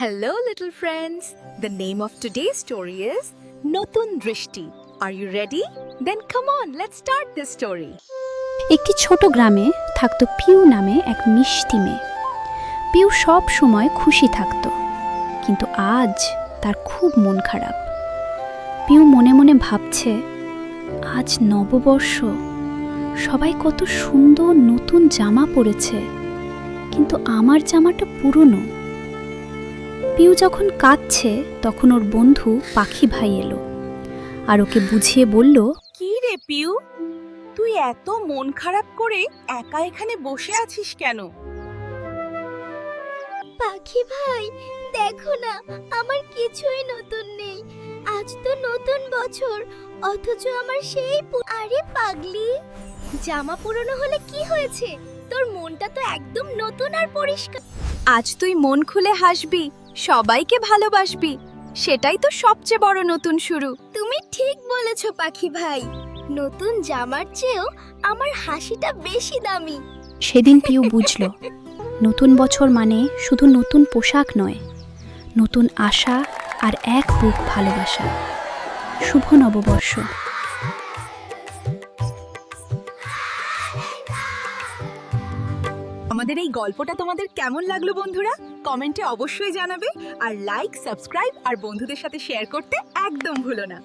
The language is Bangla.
Hello, little friends. The name of today's story is Notun Drishti. Are you ready? Then come on, let's start this story. একটি ছোট গ্রামে থাকতো পিউ নামে এক মিষ্টি মেয়ে। পিউ সব সময় খুশি থাকতো, কিন্তু আজ তার খুব মন খারাপ। পিউ মনে মনে ভাবছে, আজ নববর্ষ, সবাই কত সুন্দর নতুন জামা পরেছে, কিন্তু আমার জামাটা পুরনো। পিউ যখন কাঁদছে তখন ওর বন্ধু পাখি ভাই এলো আর ওকে বুঝিয়ে বলল, কি রে পিউ, তুই এত মন খারাপ করে একা এখানে বসে আছিস কেন? পাখি ভাই, দেখো না, আমার কিছুই নতুন নেই। আজ তো নতুন বছর, অথচ আমার সেই আরে পাগলি, জামা পুরনো হলে কি হয়েছে? তোর মনটা তো একদম নতুন আর পরিষ্কার। আজ তুই মন খুলে হাসবি, সবাইকে ভালোবাসবি, সেটাই তো সবচেয়ে বড় নতুন শুরু। তুমি ঠিক বলেছো পাখি ভাই, নতুন জামার চেয়েও আমার হাসিটা বেশি দামি। সেদিন পিউ বুঝল, নতুন বছর মানে শুধু নতুন পোশাক নয়, নতুন আশা আর এক বুক ভালোবাসা। শুভ নববর্ষ। আমাদের এই গল্পটা তোমাদের কেমন লাগলো বন্ধুরা? কমেন্টে অবশ্যই জানাবে, আর লাইক, সাবস্ক্রাইব আর বন্ধুদের সাথে শেয়ার করতে একদম ভুলো না।